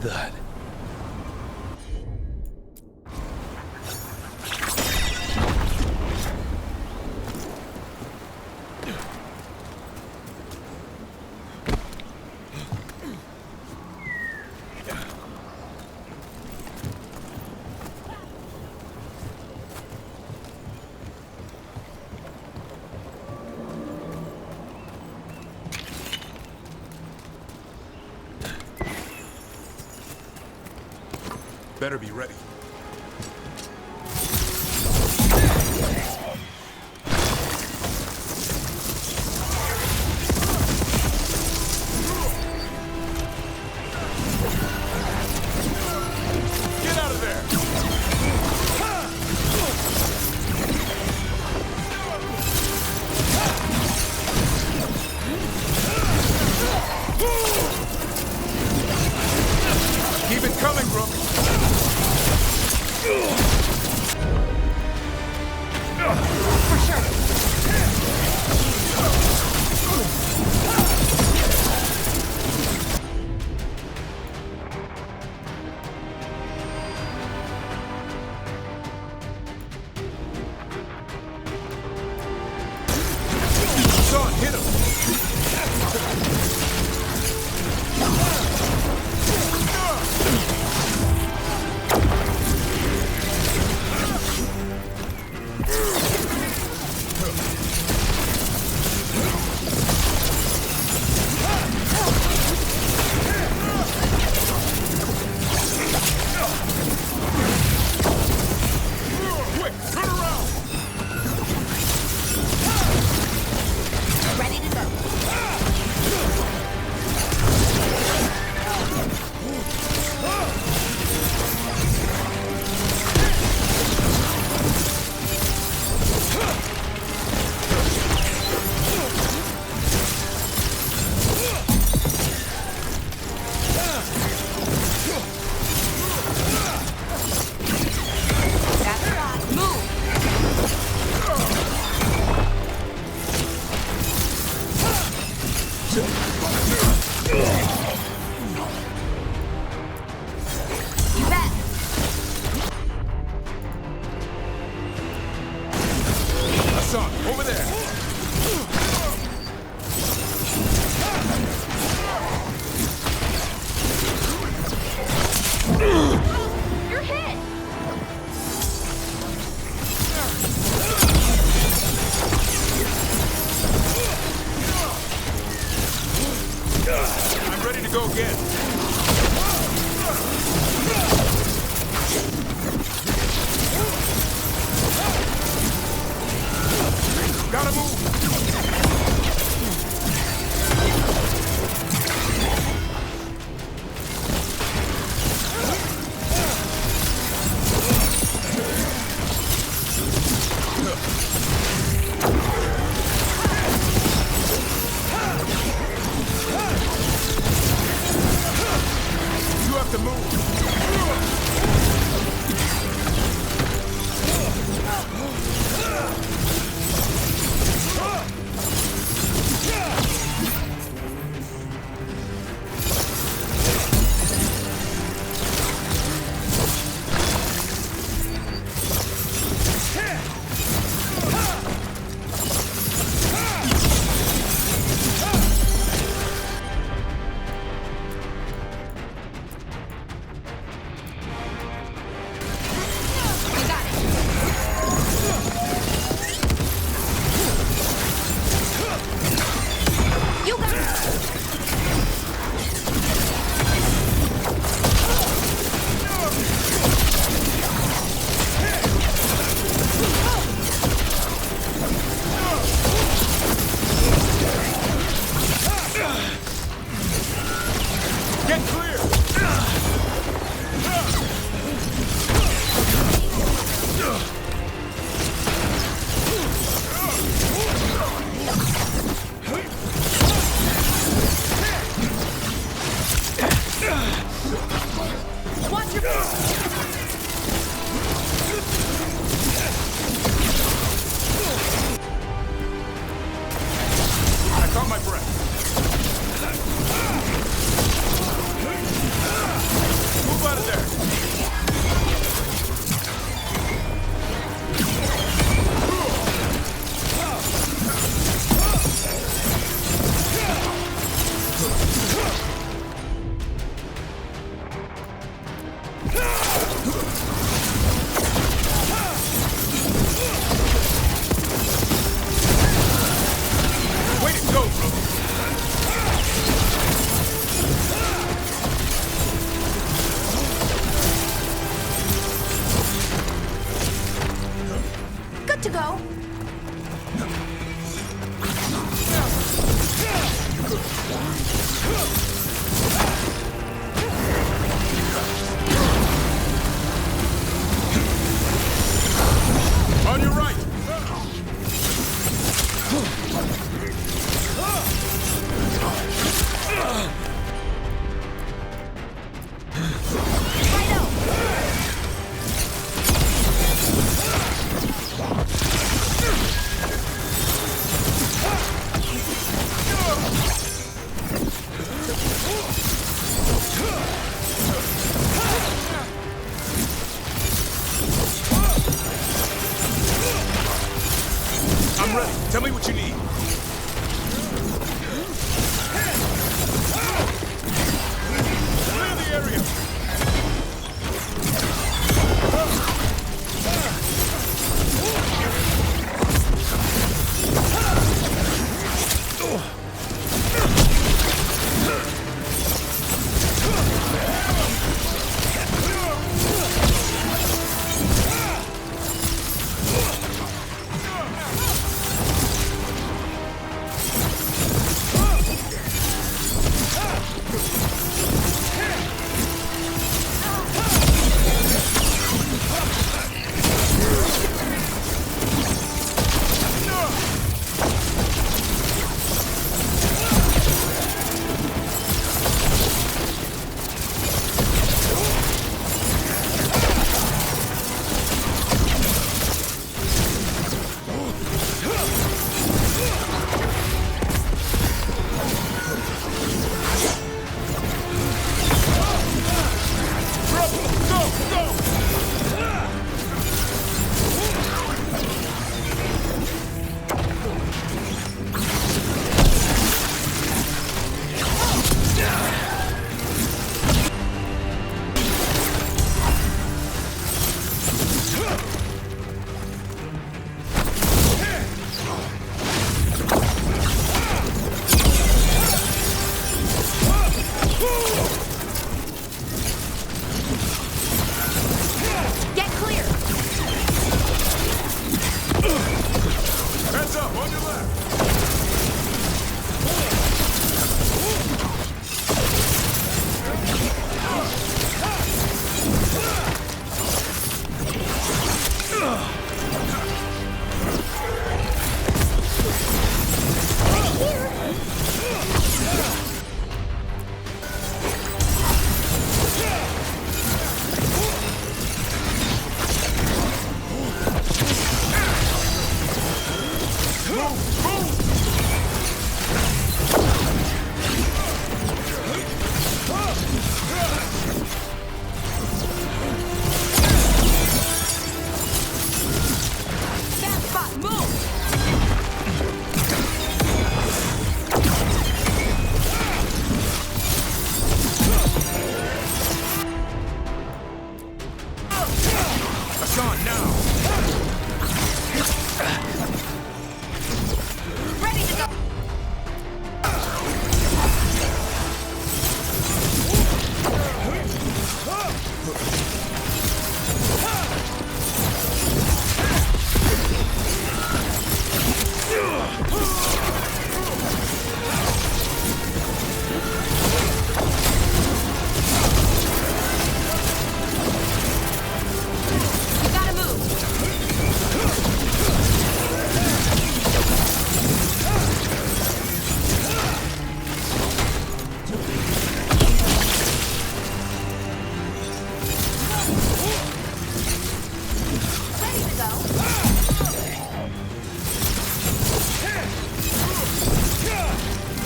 that? Better be ready. Get out of there! Keep it coming, Brooke. go. On your right! I'm ready. Tell me what you need. Clear the area.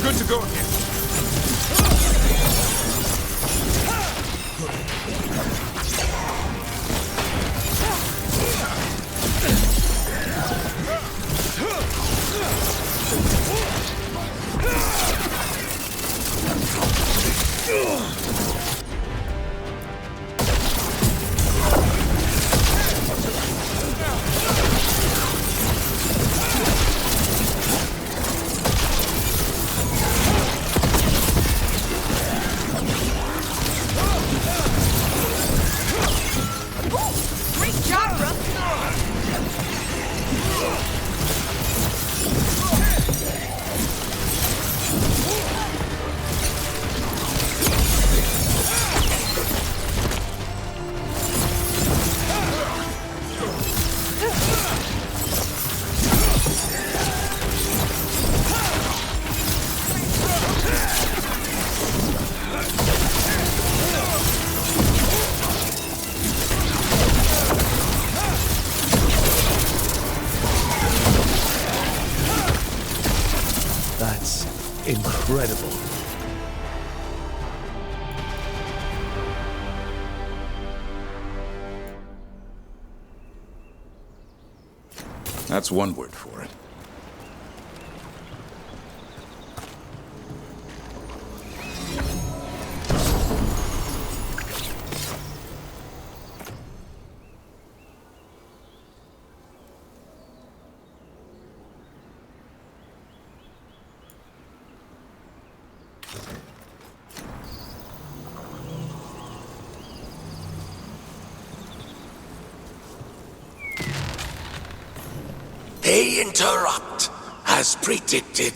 Good to go again. incredible. That's one word for it. They interrupt, as predicted.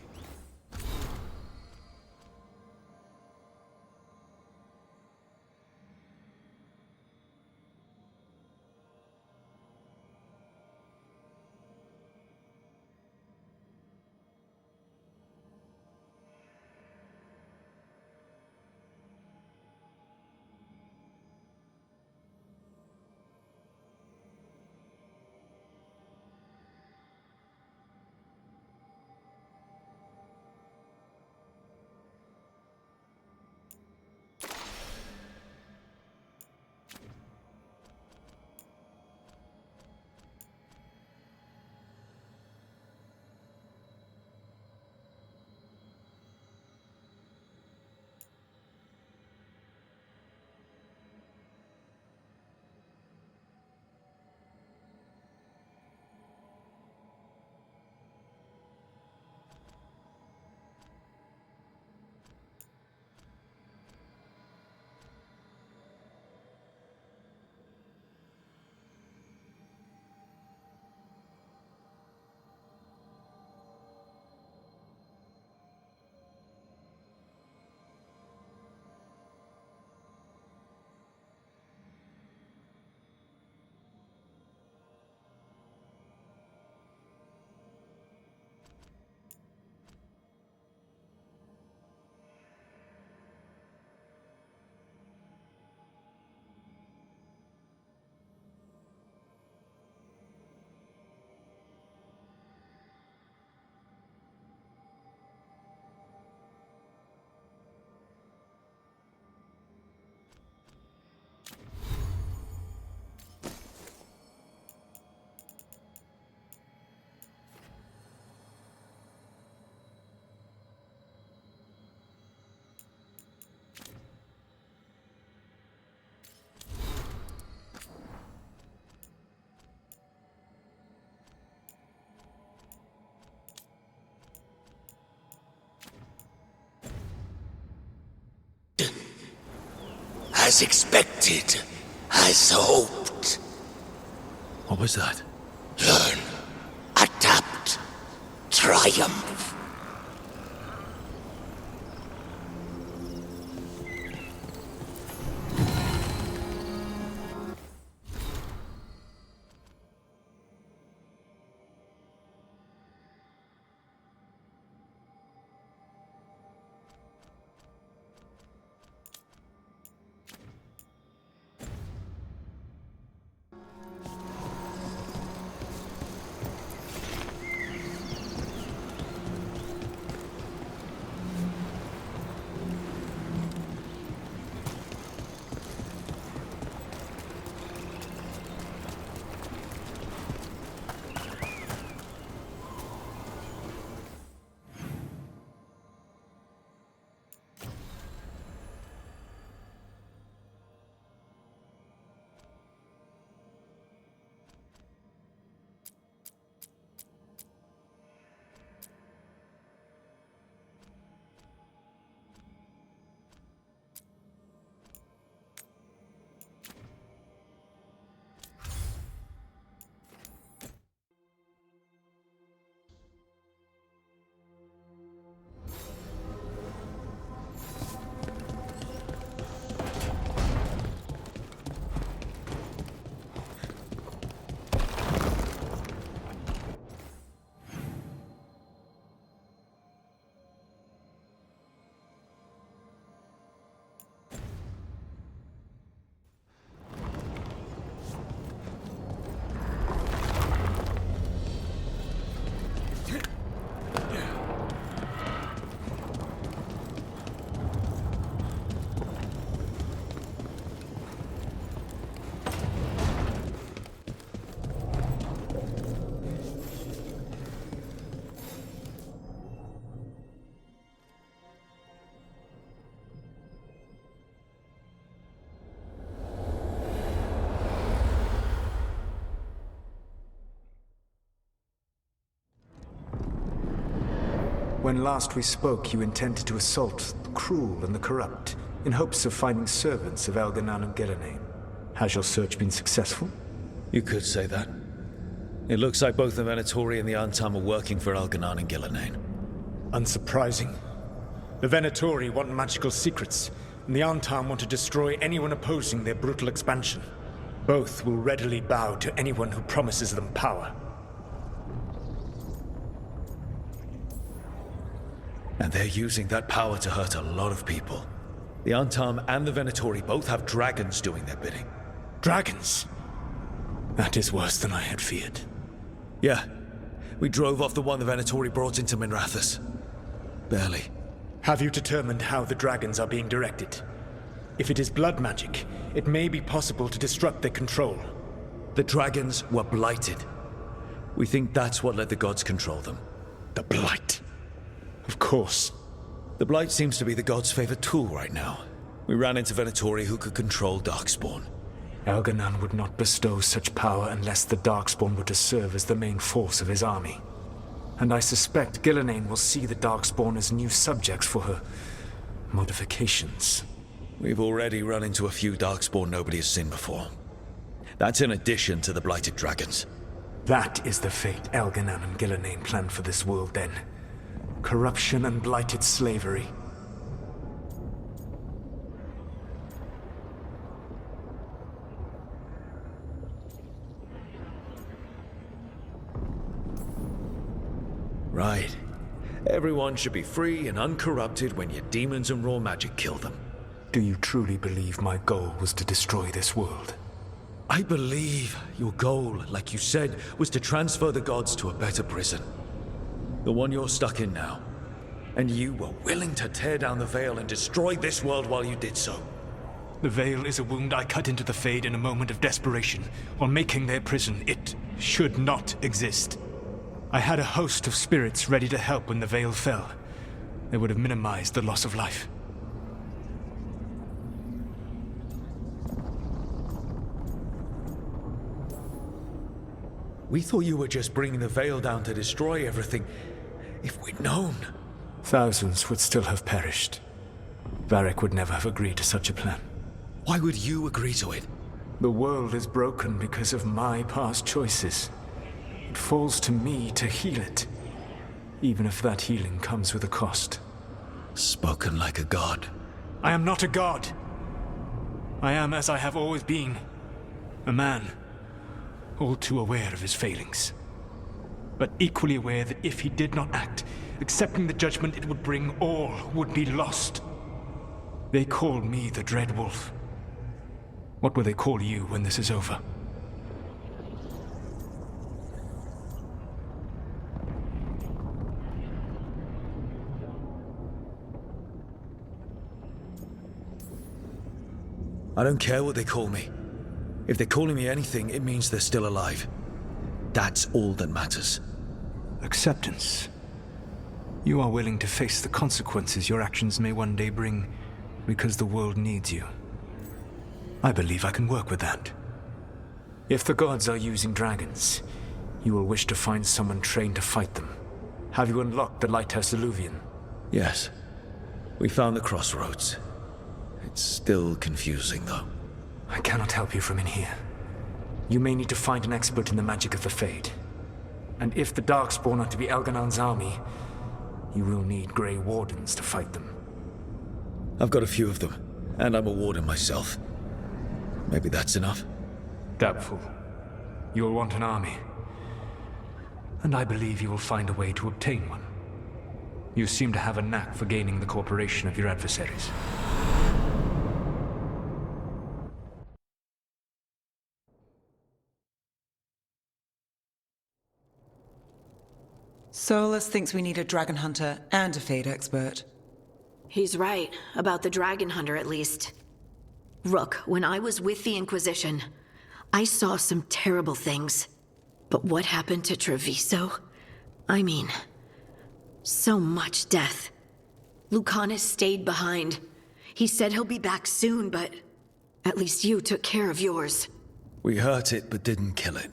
As expected, as hoped. What was that? Learn, adapt, triumph. When last we spoke, you intended to assault the cruel and the corrupt, in hopes of finding servants of Elganan and Gillenane. Has your search been successful? You could say that. It looks like both the Venatori and the Anthaam are working for Elganan and Gillenane. Unsurprising. The Venatori want magical secrets, and the Anthaam want to destroy anyone opposing their brutal expansion. Both will readily bow to anyone who promises them power. And they're using that power to hurt a lot of people. The Anthaam and the Venatori both have dragons doing their bidding. Dragons? That is worse than I had feared. Yeah. We drove off the one the Venatori brought into Minrathous. Barely. Have you determined how the dragons are being directed? If it is blood magic, it may be possible to disrupt their control. The dragons were blighted. We think that's what let the gods control them. The Blight. Of course. The Blight seems to be the gods' favorite tool right now. We ran into Venatori who could control Darkspawn. Elganan would not bestow such power unless the Darkspawn were to serve as the main force of his army. And I suspect Gillenane will see the Darkspawn as new subjects for her modifications. We've already run into a few Darkspawn nobody has seen before. That's in addition to the blighted dragons. That is the fate Elganan and Gillenane planned for this world then. Corruption and blighted slavery. Right. Everyone should be free and uncorrupted when your demons and raw magic kill them. Do you truly believe my goal was to destroy this world? I believe your goal, like you said, was to transfer the gods to a better prison. The one you're stuck in now. And you were willing to tear down the veil and destroy this world while you did so. The veil is a wound I cut into the Fade in a moment of desperation, while making their prison. It should not exist. I had a host of spirits ready to help when the veil fell. They would have minimized the loss of life. We thought you were just bringing the veil down to destroy everything. If we'd known... Thousands would still have perished. Varric would never have agreed to such a plan. Why would you agree to it? The world is broken because of my past choices. It falls to me to heal it, even if that healing comes with a cost. Spoken like a god. I am not a god. I am as I have always been. A man, all too aware of his failings. But equally aware that if he did not act, accepting the judgment it would bring, all would be lost. They call me the Dread Wolf. What will they call you when this is over? I don't care what they call me. If they're calling me anything, it means they're still alive. That's all that matters. Acceptance. You are willing to face the consequences your actions may one day bring because the world needs you. I believe I can work with that. If the gods are using dragons, you will wish to find someone trained to fight them. Have you unlocked the Lighthouse Illuvian? Yes. We found the crossroads. It's still confusing, though. I cannot help you from in here. You may need to find an expert in the magic of the Fade. And if the Darkspawn are to be Elganan's army, you will need Grey Wardens to fight them. I've got a few of them, and I'm a warden myself. Maybe that's enough? Doubtful. You'll want an army. And I believe you will find a way to obtain one. You seem to have a knack for gaining the cooperation of your adversaries. Solus thinks we need a dragon hunter and a Fade expert. He's right, about the dragon hunter at least. Rook, when I was with the Inquisition, I saw some terrible things. But what happened to Treviso? I mean, so much death. Lucanus stayed behind. He said he'll be back soon, but at least you took care of yours. We hurt it, but didn't kill it.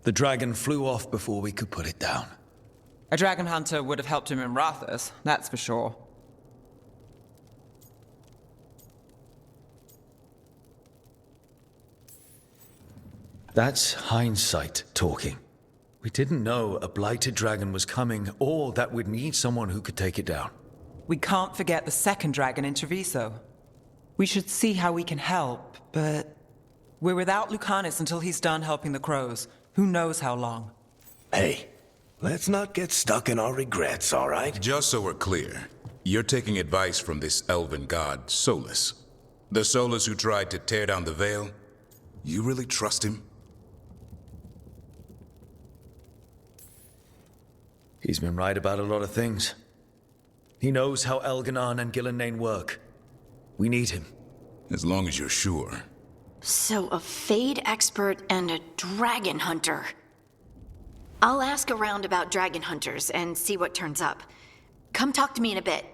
The dragon flew off before we could put it down. A dragon hunter would have helped him in Rathus, that's for sure. That's hindsight talking. We didn't know a blighted dragon was coming, or that we'd need someone who could take it down. We can't forget the second dragon in Treviso. We should see how we can help, but we're without Lucanus until he's done helping the crows. Who knows how long? Hey, let's not get stuck in our regrets, all right? Just so we're clear, you're taking advice from this elven god, Solus. The Solus who tried to tear down the Veil? You really trust him? He's been right about a lot of things. He knows how Elganon and Gillenane work. We need him. As long as you're sure. So, a Fade expert and a dragon hunter. I'll ask around about dragon hunters and see what turns up. Come talk to me in a bit.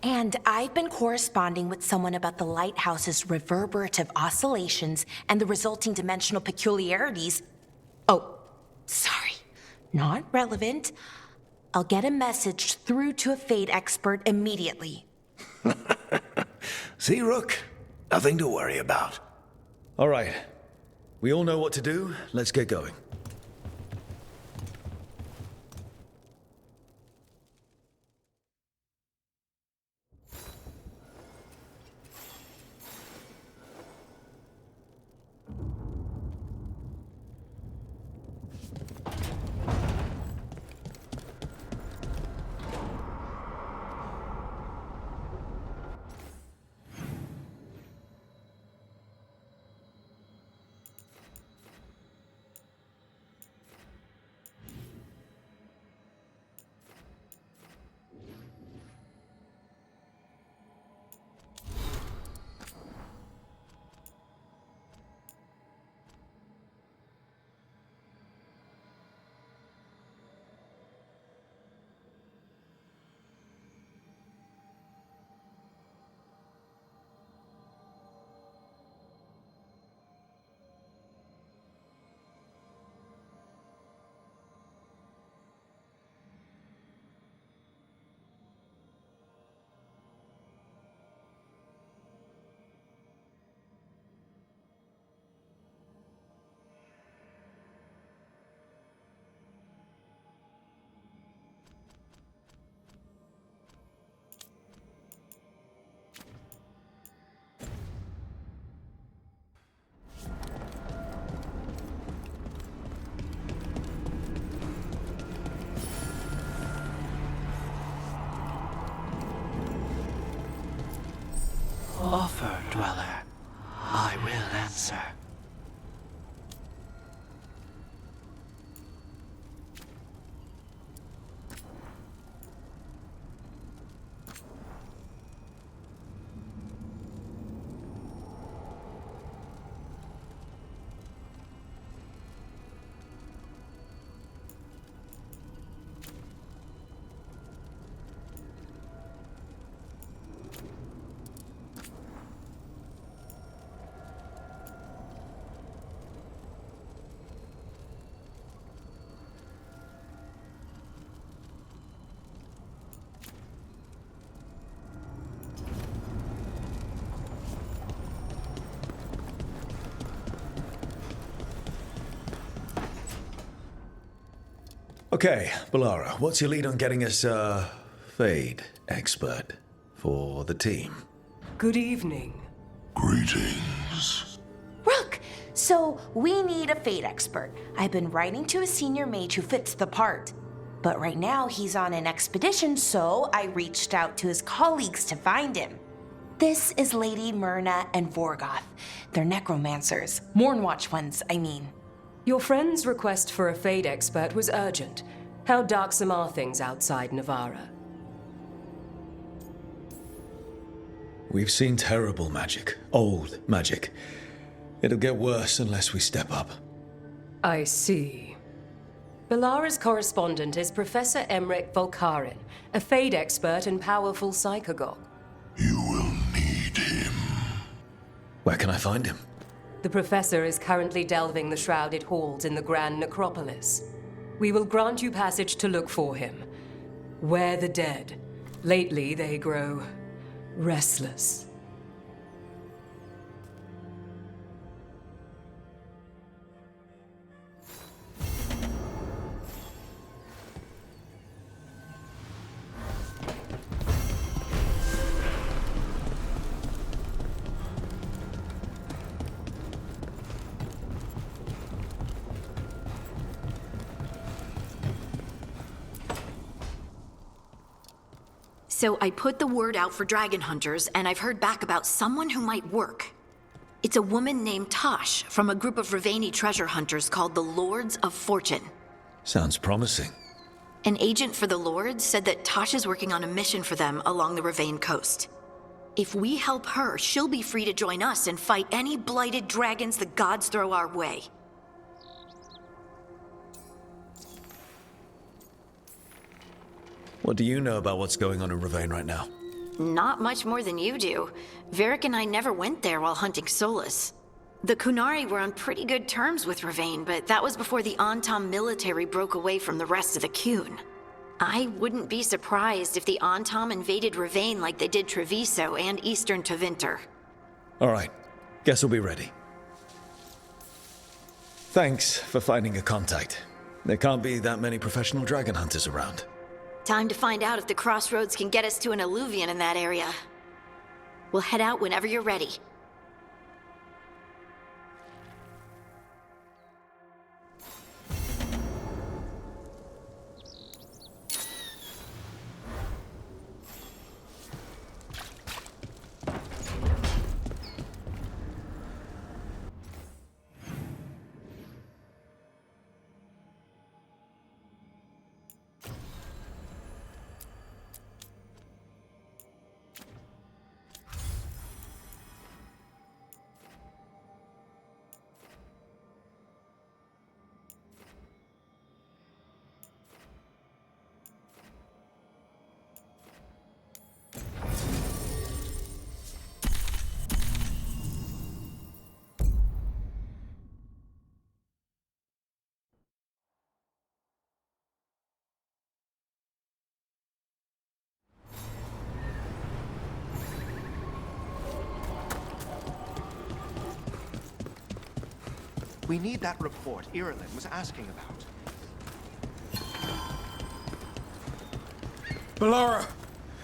And I've been corresponding with someone about the lighthouse's reverberative oscillations and the resulting dimensional peculiarities. Oh, sorry. Not relevant. I'll get a message through to a Fade expert immediately. See, Rook? Nothing to worry about. All right. We all know what to do. Let's get going. Offer, dweller. I will answer. Okay, Balara, what's your lead on getting us a Fade expert for the team? Good evening. Greetings. Rook! So, we need a Fade expert. I've been writing to a senior mage who fits the part. But right now, he's on an expedition, so I reached out to his colleagues to find him. This is Lady Myrna and Vorgoth. They're necromancers. Mournwatch ones, I mean. Your friend's request for a Fade expert was urgent. How darksome are things outside Navarra? We've seen terrible magic. Old magic. It'll get worse unless we step up. I see. Balara's correspondent is Professor Emmerich Volkarin, a Fade expert and powerful psychagogue. You will need him. Where can I find him? The Professor is currently delving the shrouded halls in the Grand Necropolis. We will grant you passage to look for him, Where the dead. Lately, they grow restless. So I put the word out for dragon hunters, and I've heard back about someone who might work. It's a woman named Tosh from a group of Ravani treasure hunters called the Lords of Fortune. Sounds promising. An agent for the Lords said that Tosh is working on a mission for them along the Ravane coast. If we help her, she'll be free to join us and fight any blighted dragons the gods throw our way. What do you know about what's going on in Ravane right now? Not much more than you do. Varric and I never went there while hunting Solus. The Kunari were on pretty good terms with Ravane, but that was before the Anthaam military broke away from the rest of the Kun. I wouldn't be surprised if the Anthaam invaded Ravane like they did Treviso and Eastern Tevinter. All right, guess we'll be ready. Thanks for finding a contact. There can't be that many professional dragon hunters around. Time to find out if the crossroads can get us to an alluvion in that area. We'll head out whenever you're ready. We need that report Irilyn was asking about. Melara!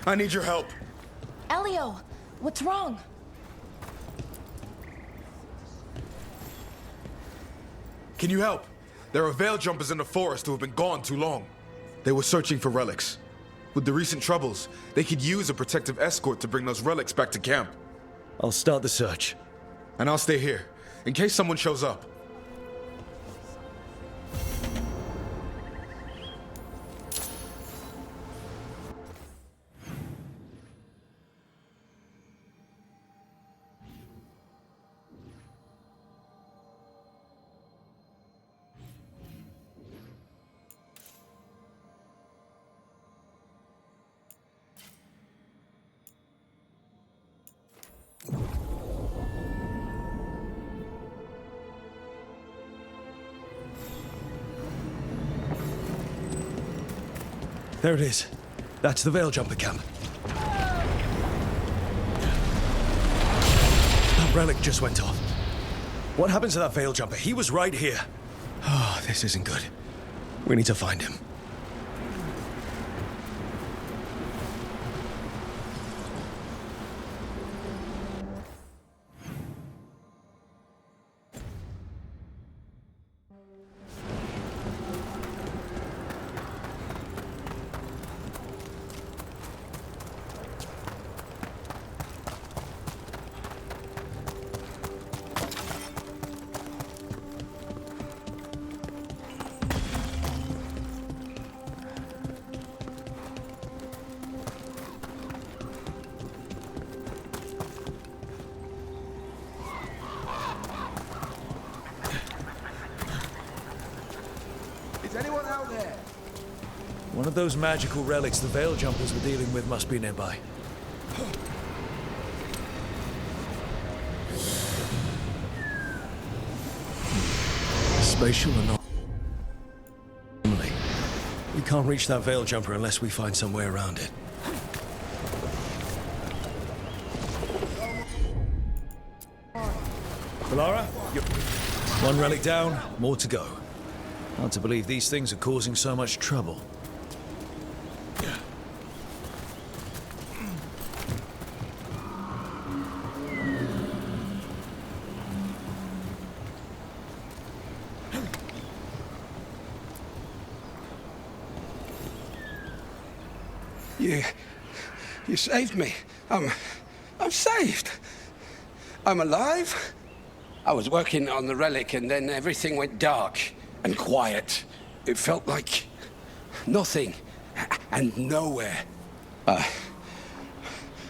I need your help. Elio, what's wrong? Can you help? There are veil jumpers in the forest who have been gone too long. They were searching for relics. With the recent troubles, they could use a protective escort to bring those relics back to camp. I'll start the search. And I'll stay here, in case someone shows up. There it is. That's the Veil Jumper camp. That relic just went off. What happened to that Veil Jumper? He was right here. Oh, this isn't good. We need to find him. Is anyone out there? One of those magical relics the Veil Jumpers were dealing with must be nearby. Spatial anomaly. We can't reach that Veil Jumper unless we find some way around it. Valara, one relic down, more to go. Hard to believe these things are causing so much trouble. You saved me. I'm saved. I'm alive. I was working on the relic and then everything went dark and quiet. It felt like nothing and nowhere.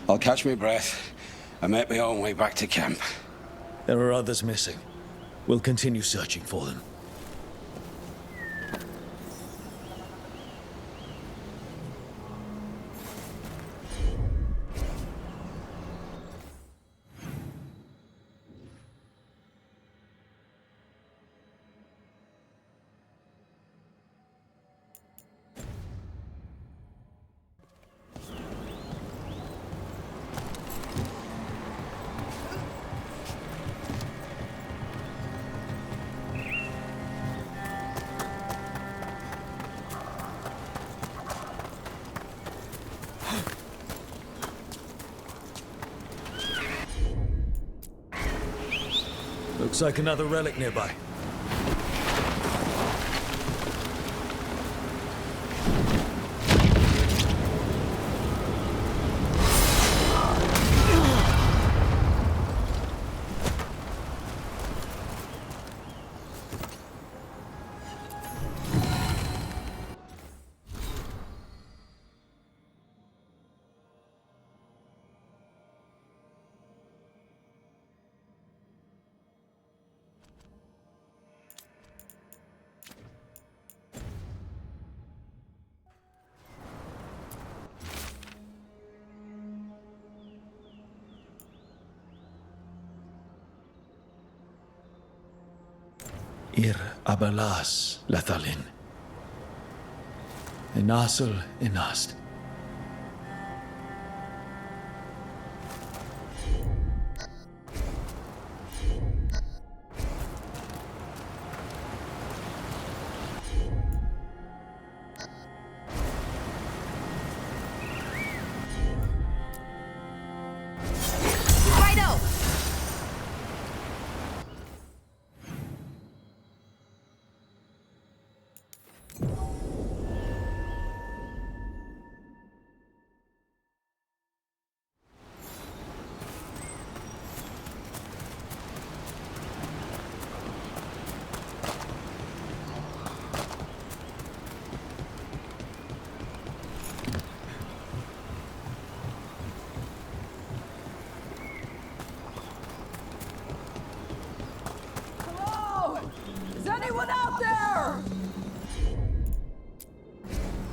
I'll catch my breath and make my own way back to camp. There are others missing. We'll continue searching for them. Looks like another relic nearby. Ir abalas lathalin. Inasul inast.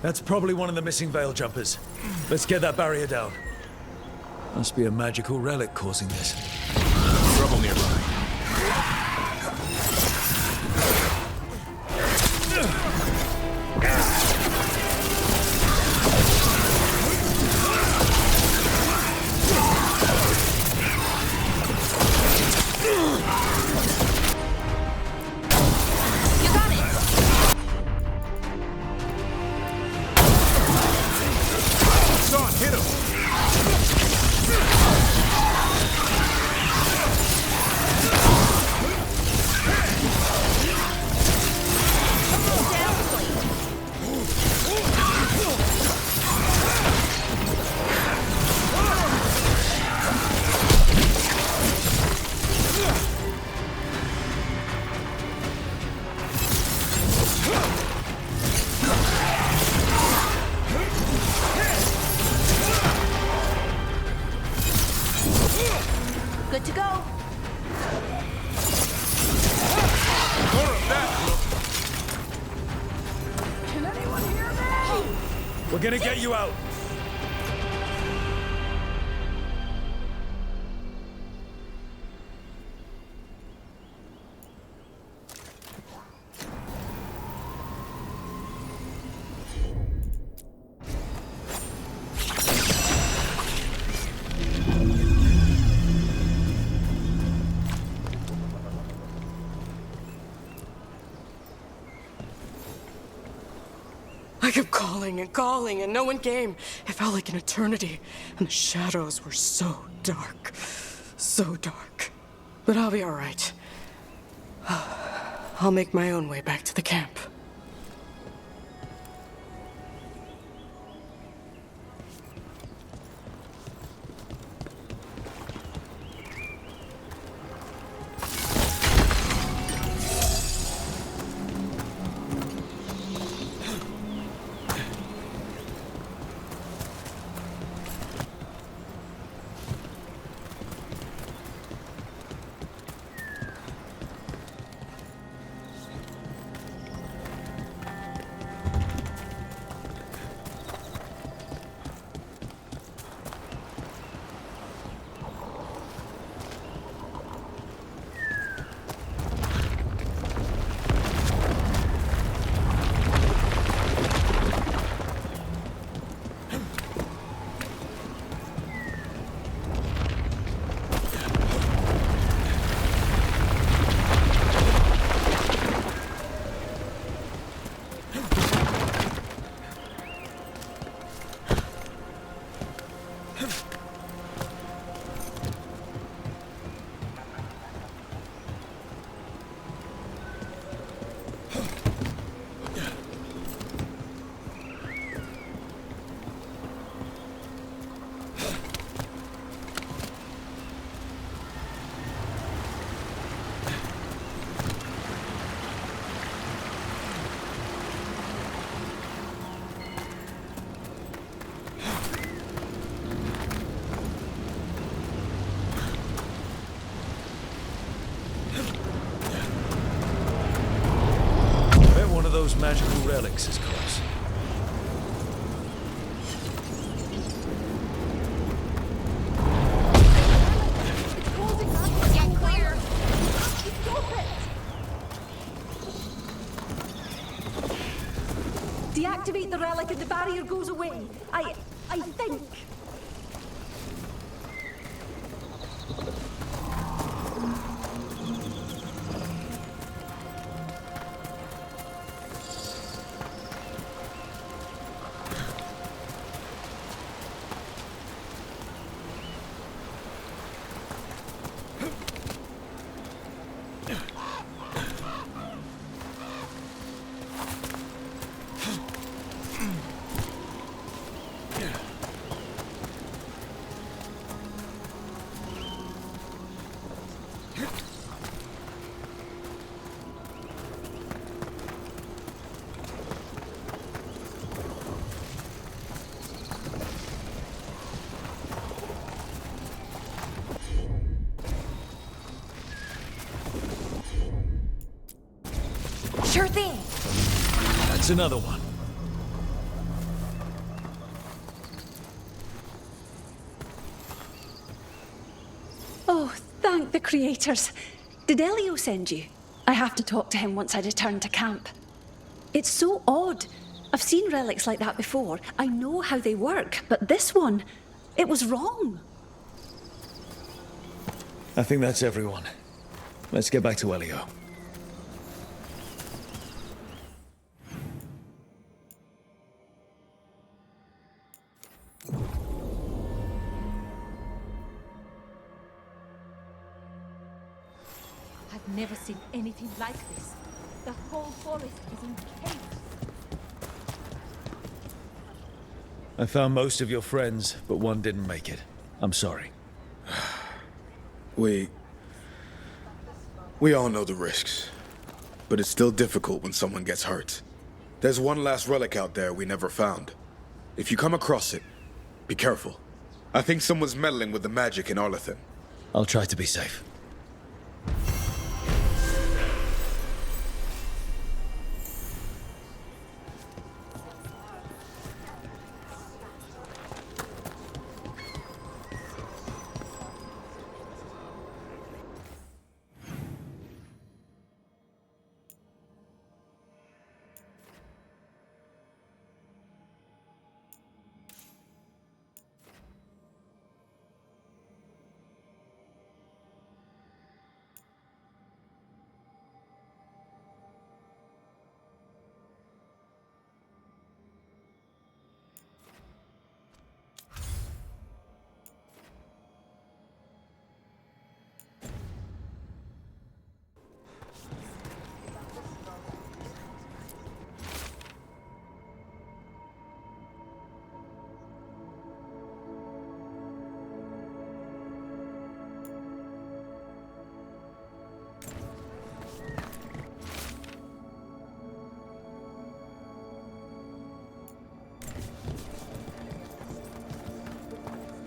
That's probably one of the missing Veil Jumpers. Let's get that barrier down. Must be a magical relic causing this. Trouble nearby. Good to go. Can anyone hear me? We're gonna get you out. I kept calling and calling, and no one came. It felt like an eternity, and the shadows were so dark. So dark. But I'll be all right. I'll make my own way back to the camp. Those magical relics is close. Get clear! Deactivate the relic and the barrier goes away. I think. Sure thing. That's another one. Oh, thank the creators. Did Elio send you? I have to talk to him once I return to camp. It's so odd. I've seen relics like that before. I know how they work, but this one, it was wrong. I think that's everyone. Let's get back to Elio. I've never seen anything like this. The whole forest is in chaos. I found most of your friends, but one didn't make it. I'm sorry. We all know the risks, but it's still difficult when someone gets hurt. There's one last relic out there we never found. If you come across it, be careful. I think someone's meddling with the magic in Arlethan. I'll try to be safe.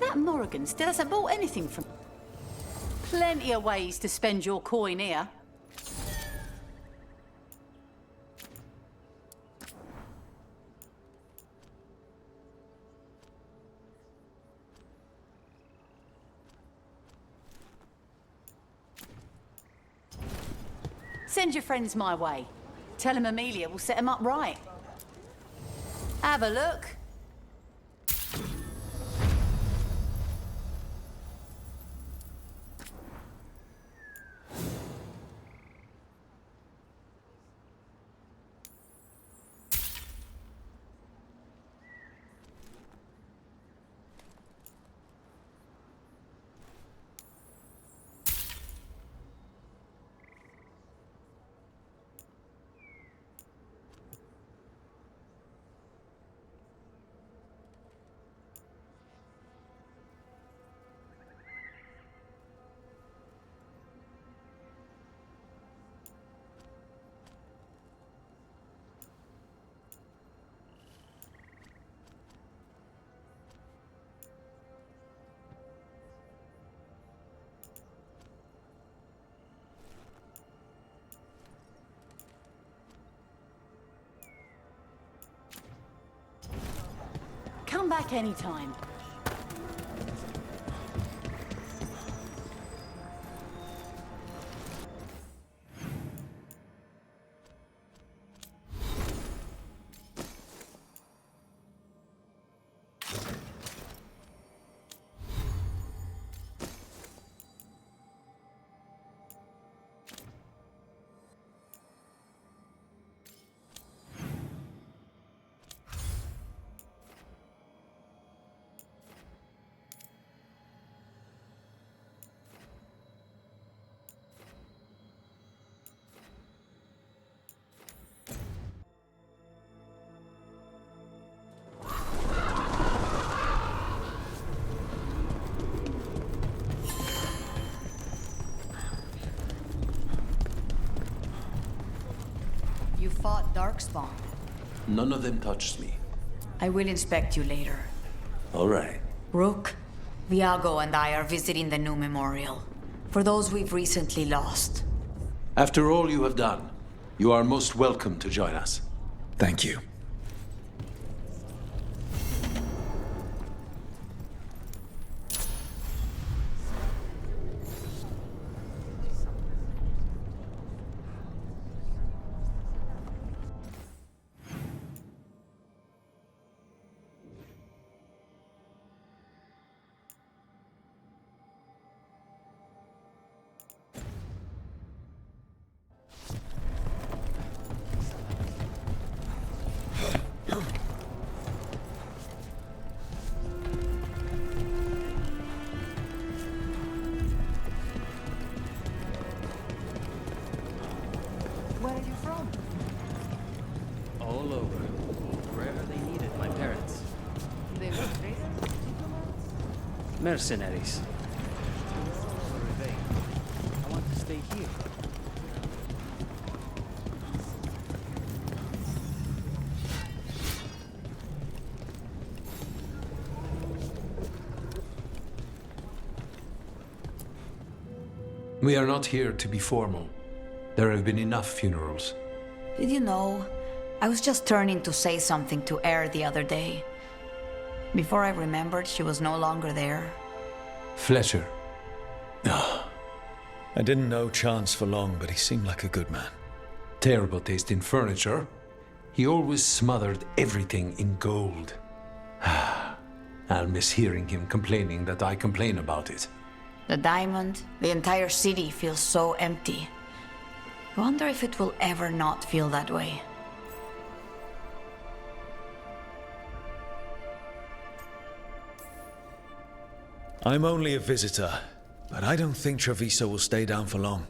That Morrigan still hasn't bought anything from... Plenty of ways to spend your coin here. Send your friends my way. Tell them Amelia will set them up right. Have a look. Come back anytime. You fought Darkspawn. None of them touched me. I will inspect you later. All right. Rook, Viago and I are visiting the new memorial. For those we've recently lost. After all you have done, you are most welcome to join us. Thank you. Where are you from? All over. Wherever they needed my parents. They were traders? Diplomats? Mercenaries. I want to stay here. We are not here to be formal. There have been enough funerals. Did you know? I was just turning to say something to Air the other day. Before I remembered, she was no longer there. Fletcher. I didn't know Chance for long, but he seemed like a good man. Terrible taste in furniture. He always smothered everything in gold. I'll miss hearing him complaining that I complain about it. The diamond, the entire city feels so empty. I wonder if it will ever not feel that way. I'm only a visitor, but I don't think Treviso will stay down for long.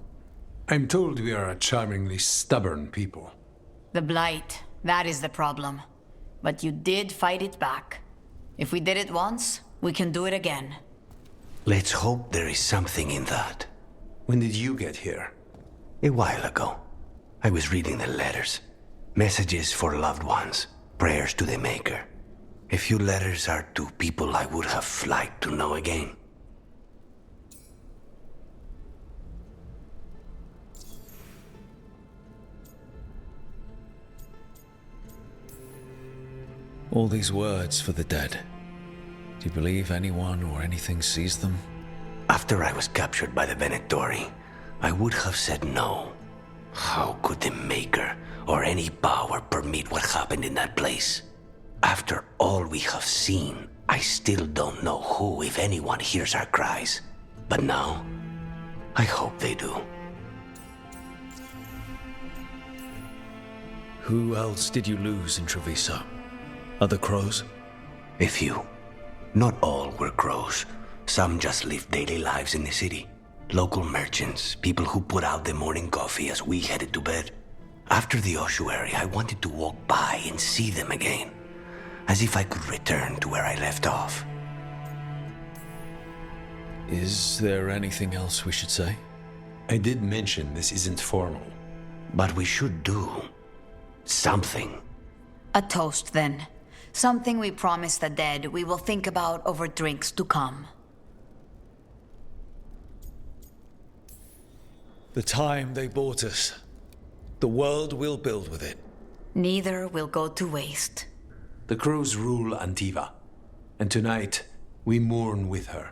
I'm told we are a charmingly stubborn people. The Blight, that is the problem. But you did fight it back. If we did it once, we can do it again. Let's hope there is something in that. When did you get here? A while ago. I was reading the letters. Messages for loved ones. Prayers to the Maker. A few letters are to people I would have liked to know again. All these words for the dead. Do you believe anyone or anything sees them? After I was captured by the Venatori, I would have said no. How could the Maker or any power permit what happened in that place? After all we have seen, I still don't know who, if anyone, hears our cries. But now, I hope they do. Who else did you lose in Treviso? Other crows? A few. Not all were crows. Some just lived daily lives in the city. Local merchants, people who put out the morning coffee as we headed to bed. After the ossuary, I wanted to walk by and see them again, as if I could return to where I left off. Is there anything else we should say? I did mention this isn't formal. But we should do something. A toast, then. Something we promise the dead we will think about over drinks to come. The time they bought us. The world we'll build with it. Neither will go to waste. The crows rule Antiva, and tonight we mourn with her.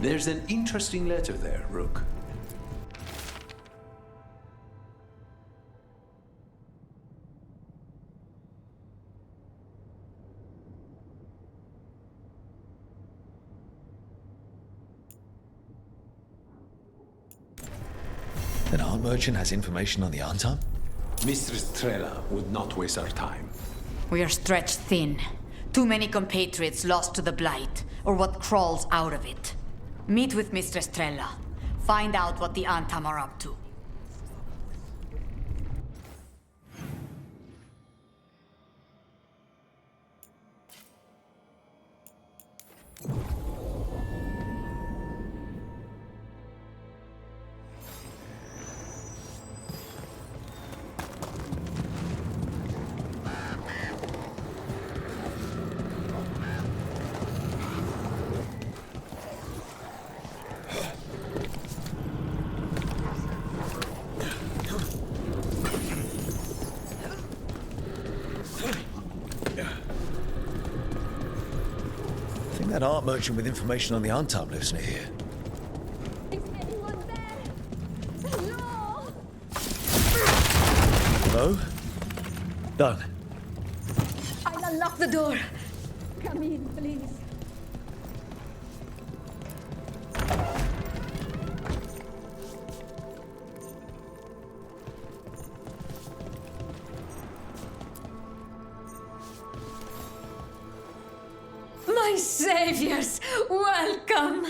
There's an interesting letter there, Rook. An art merchant has information on the Anthaam? Mistress Trella would not waste our time. We are stretched thin. Too many compatriots lost to the Blight, or what crawls out of it. Meet with Mistress Trella. Find out what the Anthaam are up to. That art merchant with information on the Anthaam lives near here. Is anyone there? Hello? Hello? Done. I'll unlock the door. Come in, please. My saviors, welcome!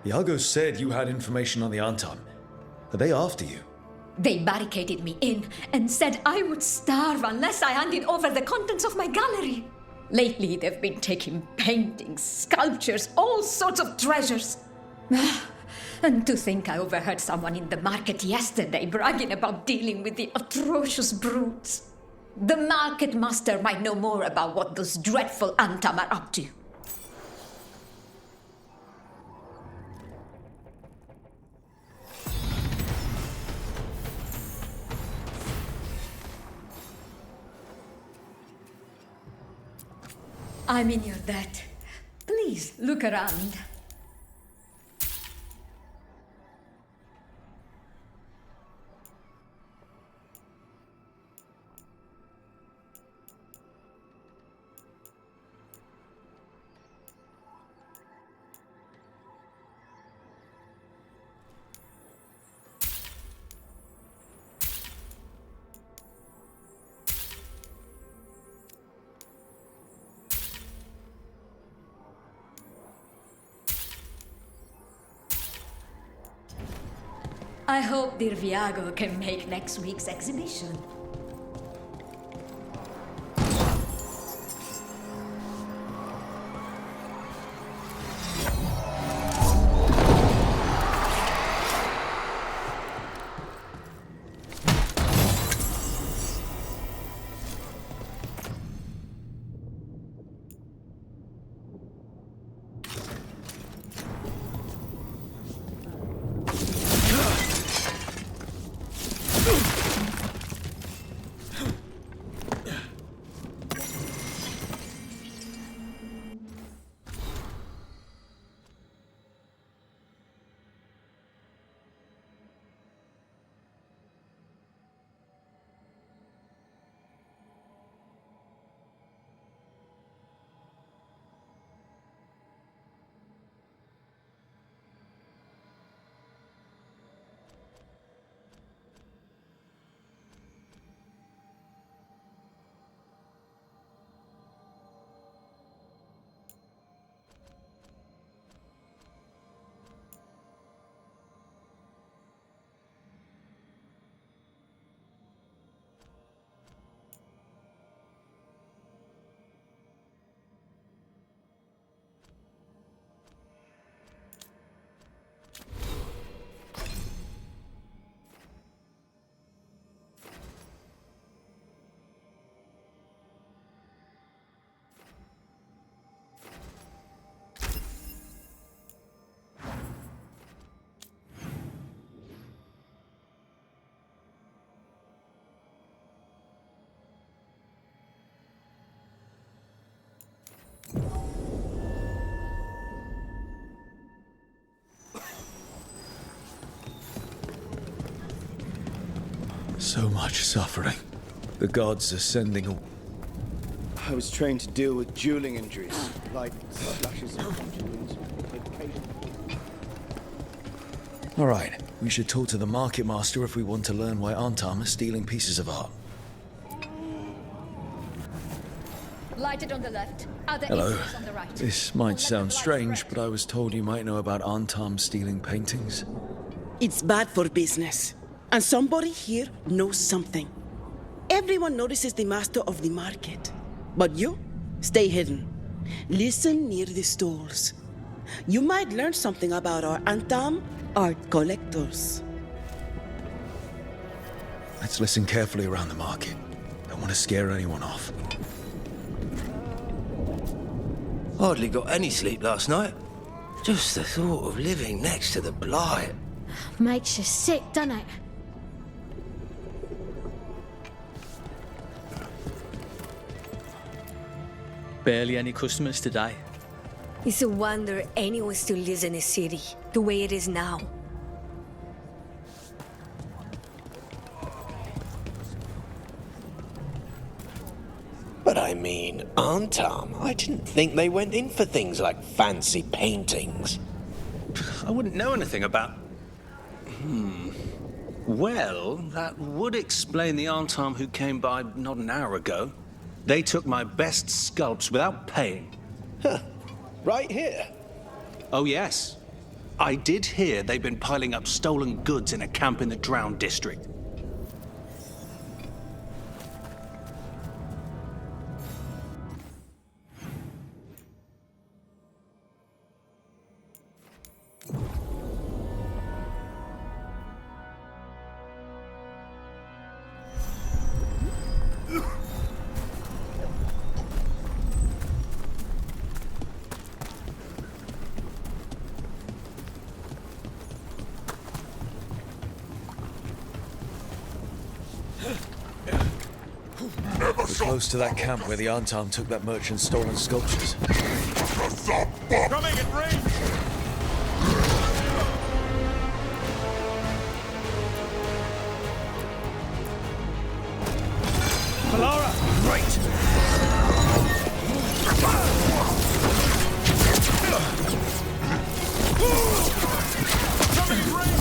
Iago said you had information on the Anthaam. Are they after you? They barricaded me in and said I would starve unless I handed over the contents of my gallery. Lately, they've been taking paintings, sculptures, all sorts of treasures. And to think I overheard someone in the market yesterday bragging about dealing with the atrocious brutes. The market master might know more about what those dreadful Anthaam are up to. I'm in your debt. Please, look around. I hope dear Viago can make next week's exhibition. So much suffering. The gods are sending a... I was trained to deal with dueling injuries, like splashes of wounds. All right, we should talk to the market master if we want to learn why Anthaam is stealing pieces of art. Lighted on the left. Other Hello. images on the right. This might sound strange, but I was told you might know about Anthaam stealing paintings. It's bad for business. And somebody here knows something. Everyone notices the master of the market. But you, stay hidden. Listen near the stalls. You might learn something about our Anthaam art collectors. Let's listen carefully around the market. Don't want to scare anyone off. Hardly got any sleep last night. Just the thought of living next to the blight. Makes you sick, doesn't it? Barely any customers today. It's a wonder anyone still lives in a city the way it is now. But I mean, Anthaam, I didn't think they went in for things like fancy paintings. I wouldn't know anything about... Well, that would explain the Anthaam who came by not an hour ago. They took my best sculpts without paying. Huh. Right here? Oh, yes. I did hear they've been piling up stolen goods in a camp in the Drown district. We're close to that camp where the Anthaam took that merchant's stolen sculptures. Coming in range! Alara! Right! Coming in range!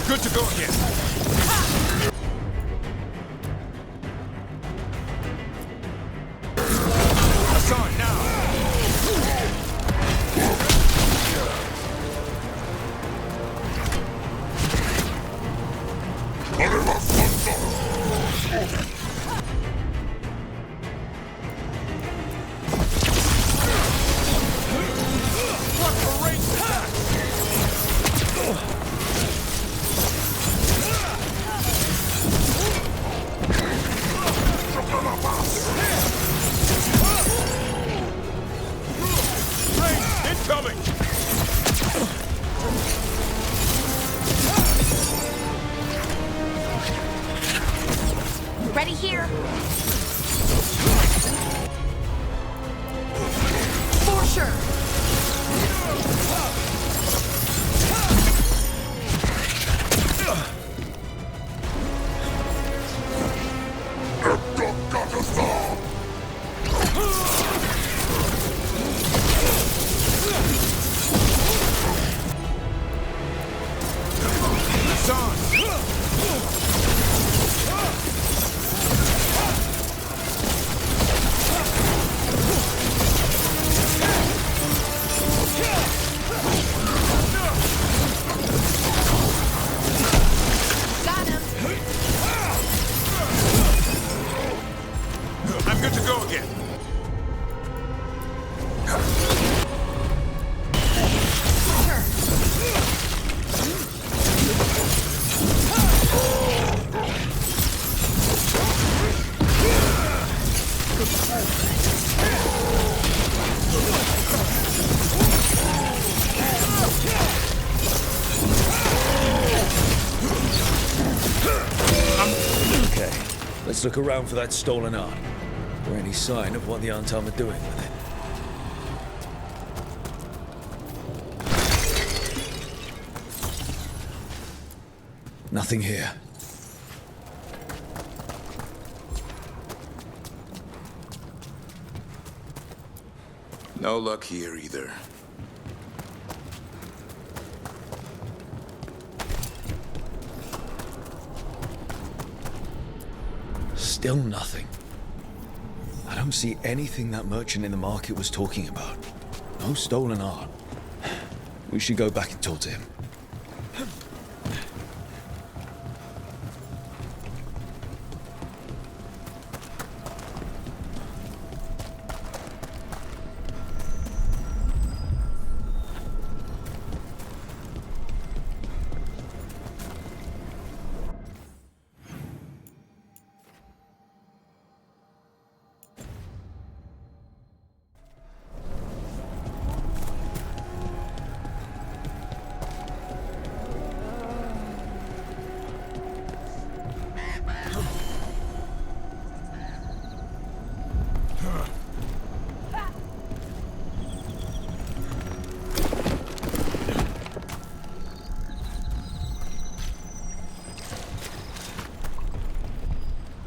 good to go again. Assign now. Incoming! Ready here. For sure. I'm good to go again. Okay, let's look around for that stolen art, or any sign of what the Anthaam are doing with it. Nothing here. No luck here either. Still nothing. I don't see anything that merchant in the market was talking about. No stolen art. We should go back and talk to him.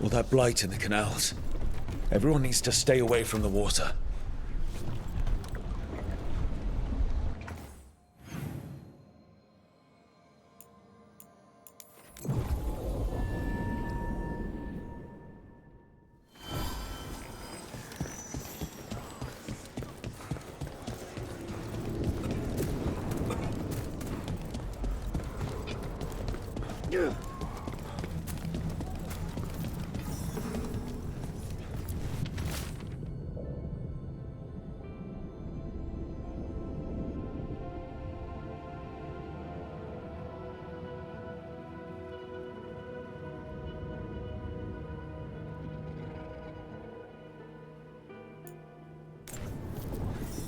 All that blight in the canals. Everyone needs to stay away from the water.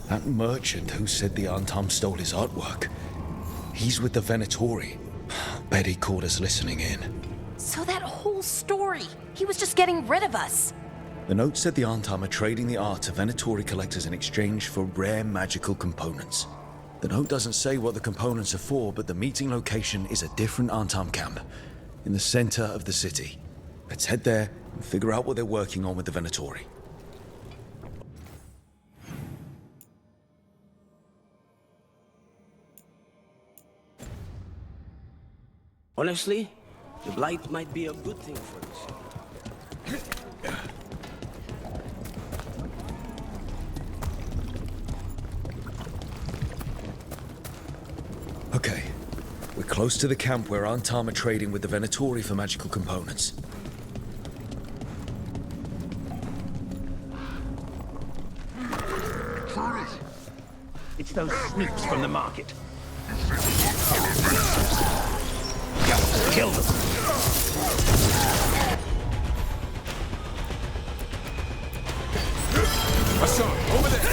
That merchant who said the Anthaam stole his artwork. He's with the Venatori. Bet he caught us listening in. So that whole story, he was just getting rid of us. The note said the Anthaam are trading the art to Venatori collectors in exchange for rare magical components. The note doesn't say what the components are for, but the meeting location is a different Anthaam camp, in the center of the city. Let's head there and figure out what they're working on with the Venatori. Honestly, the blight might be a good thing for us. Okay. We're close to the camp where Anthaam are trading with the Venatori for magical components. Cyrus! It's those sneaks from the market. Kill them! Hassan, over there!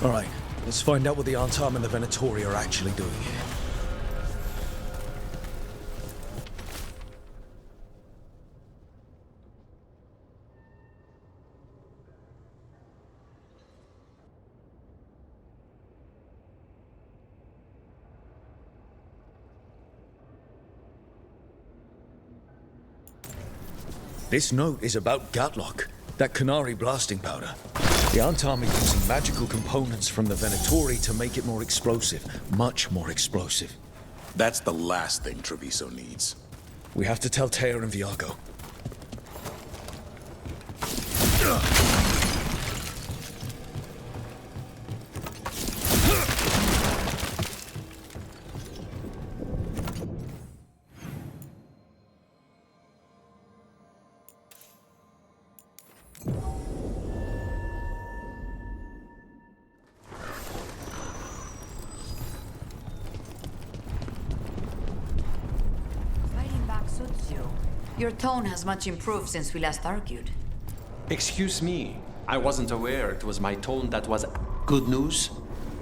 Alright, let's find out what the Anthaam and the Venatori are actually doing here. This note is about Gatlock, that Canary blasting powder. The Anthaam are using magical components from the Venatori to make it more explosive. Much more explosive. That's the last thing Treviso needs. We have to tell Teir and Viago. Your tone has much improved since we last argued. Excuse me. I wasn't aware it was my tone that was good news.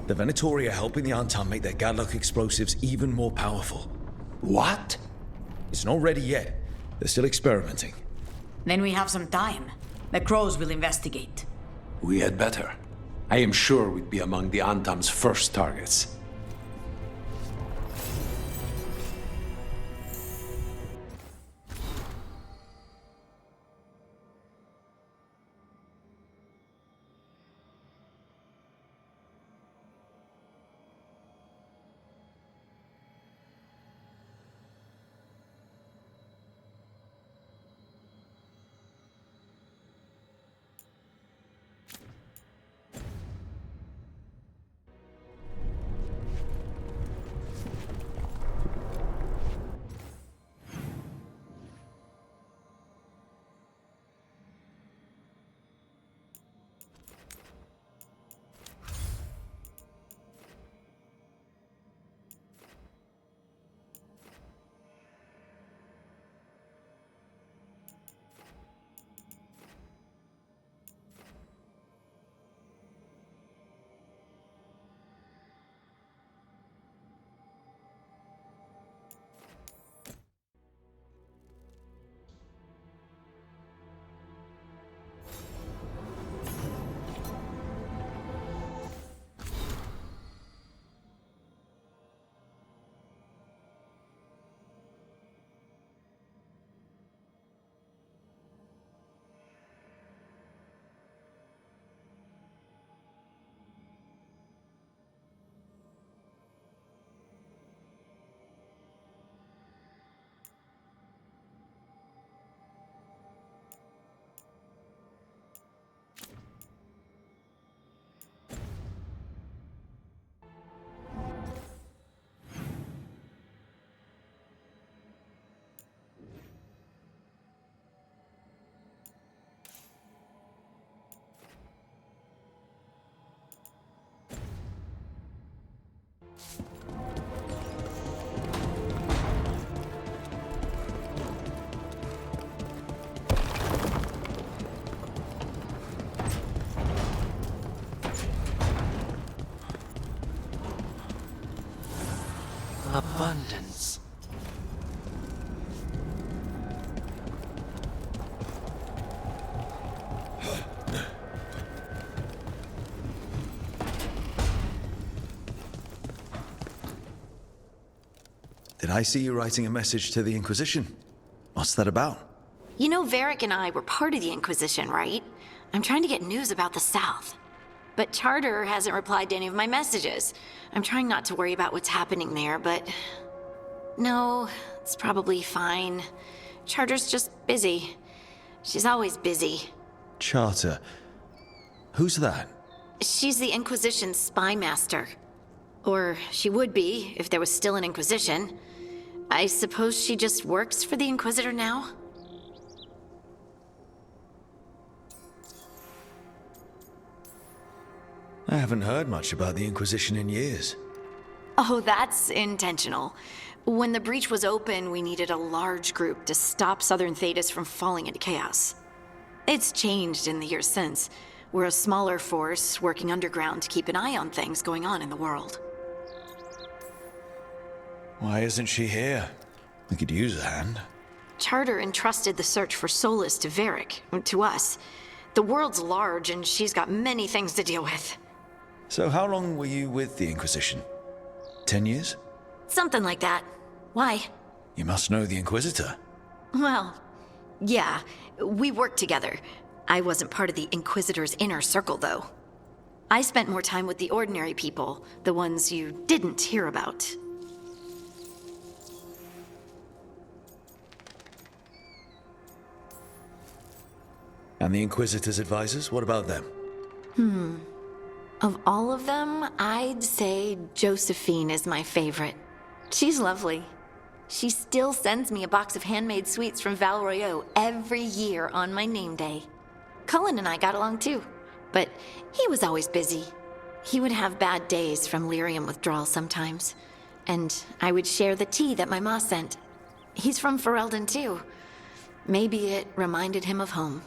The Venatori are helping the Anthaam make their Gadlock explosives even more powerful. What? It's not ready yet. They're still experimenting. Then we have some time. The crows will investigate. We had better. I am sure we'd be among the Antham's first targets. Abundance. Did I see you writing a message to the Inquisition? What's that about? You know, Varric and I were part of the Inquisition, right? I'm trying to get news about the South. But Charter hasn't replied to any of my messages. I'm trying not to worry about what's happening there, but... No, it's probably fine. Charter's just busy. She's always busy. Charter. Who's that? She's the Inquisition's spy master. Or she would be, if there was still an Inquisition. I suppose she just works for the Inquisitor now? I haven't heard much about the Inquisition in years. Oh, that's intentional. When the breach was open, we needed a large group to stop Southern Thedas from falling into chaos. It's changed in the years since. We're a smaller force working underground to keep an eye on things going on in the world. Why isn't she here? We could use a hand. Charter entrusted the search for Solus to Varric, to us. The world's large and she's got many things to deal with. So how long were you with the Inquisition? 10 years? Something like that. Why? You must know the Inquisitor. Well, yeah, we worked together. I wasn't part of the Inquisitor's inner circle, though. I spent more time with the ordinary people, the ones you didn't hear about. And the Inquisitor's advisors, what about them? Of all of them, I'd say Josephine is my favorite. She's lovely. She still sends me a box of handmade sweets from Val Royeaux every year on my name day. Cullen and I got along too, but he was always busy. He would have bad days from lyrium withdrawal sometimes, and I would share the tea that my ma sent. He's from Ferelden too. Maybe it reminded him of home.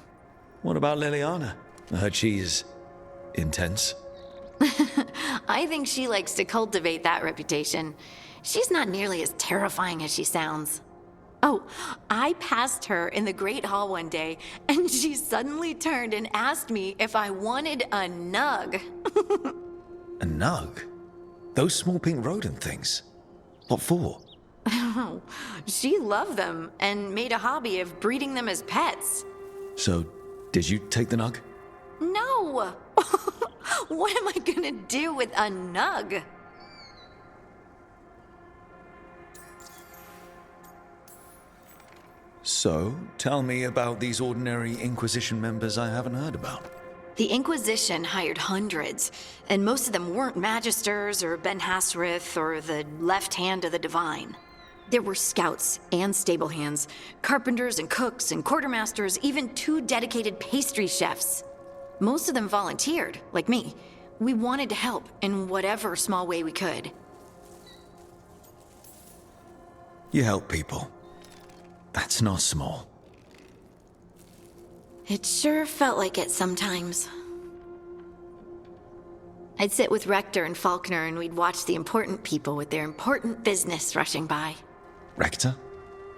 What about Liliana? I heard she's intense. I think she likes to cultivate that reputation. She's not nearly as terrifying as she sounds. Oh, I passed her in the Great Hall one day, and she suddenly turned and asked me if I wanted a nug. A nug? Those small pink rodent things? What for? She loved them and made a hobby of breeding them as pets. So, did you take the nug? No! What am I gonna do with a nug? So, tell me about these ordinary Inquisition members I haven't heard about. The Inquisition hired hundreds, and most of them weren't Magisters or Ben Hasrith or the left hand of the Divine. There were scouts and stable hands, carpenters and cooks and quartermasters, even 2 dedicated pastry chefs. Most of them volunteered, like me. We wanted to help in whatever small way we could. You help people. That's not small. It sure felt like it sometimes. I'd sit with Rector and Faulkner and we'd watch the important people with their important business rushing by. Rector?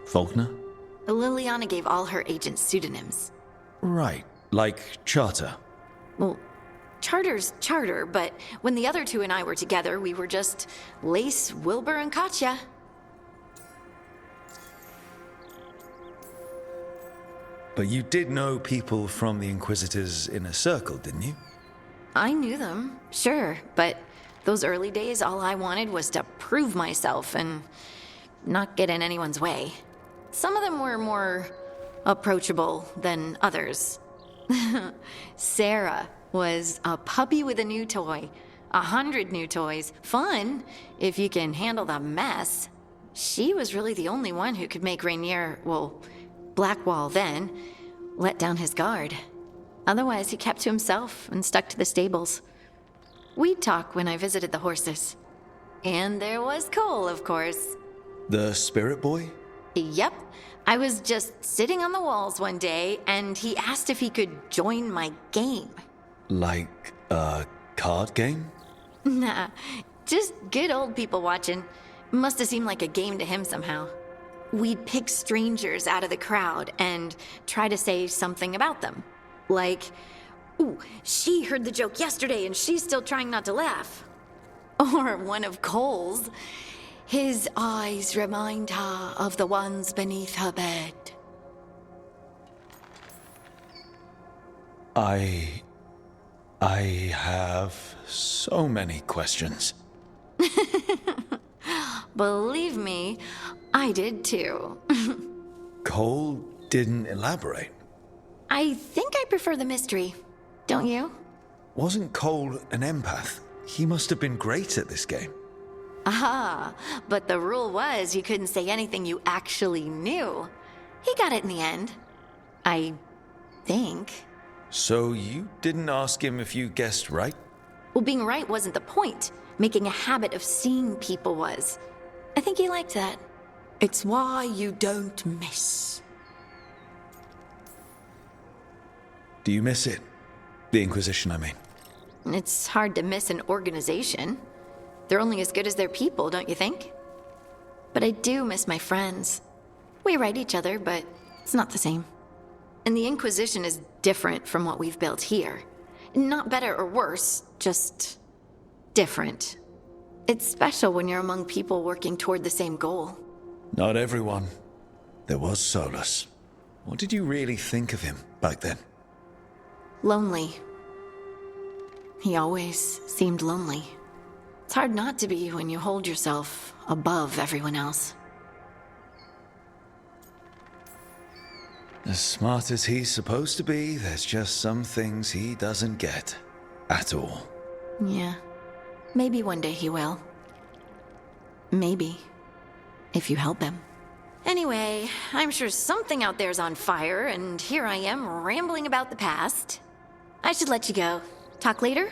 Faulkner? Liliana gave all her agents pseudonyms. Right, like Charter. Well, Charter's Charter, but when the other 2 and I were together, we were just Lace, Wilbur, and Katya. But you did know people from the Inquisitor's inner circle, didn't you? I knew them, sure, but those early days, all I wanted was to prove myself and not get in anyone's way. Some of them were more approachable than others. Sarah was a puppy with a new toy. 100 new toys. Fun, if you can handle the mess. She was really the only one who could make Rainier, well, Blackwall then, let down his guard. Otherwise, he kept to himself and stuck to the stables. We'd talk when I visited the horses. And there was Cole, of course. The spirit boy? Yep. I was just sitting on the walls one day, and he asked if he could join my game. Like a card game? Nah, just good old people watching. Must have seemed like a game to him somehow. We'd pick strangers out of the crowd and try to say something about them. Like, ooh, she heard the joke yesterday and she's still trying not to laugh. Or one of Cole's. His eyes remind her of the ones beneath her bed. I have so many questions. Believe me, I did too. Cole didn't elaborate. I think I prefer the mystery. Don't you? Wasn't Cole an empath? He must have been great at this game. Aha, but the rule was you couldn't say anything you actually knew. He got it in the end. I think. So you didn't ask him if you guessed right? Well, being right wasn't the point. Making a habit of seeing people was. I think he liked that. It's why you don't miss. Do you miss it? The Inquisition, I mean. It's hard to miss an organization. They're only as good as their people, don't you think? But I do miss my friends. We write each other, but it's not the same. And the Inquisition is different from what we've built here. Not better or worse, just different. It's special when you're among people working toward the same goal. Not everyone. There was Solus. What did you really think of him back then? Lonely. He always seemed lonely. It's hard not to be when you hold yourself above everyone else. As smart as he's supposed to be, there's just some things he doesn't get. At all. Yeah. Maybe one day he will. Maybe. If you help him. Anyway, I'm sure something out there's on fire, and here I am rambling about the past. I should let you go. Talk later?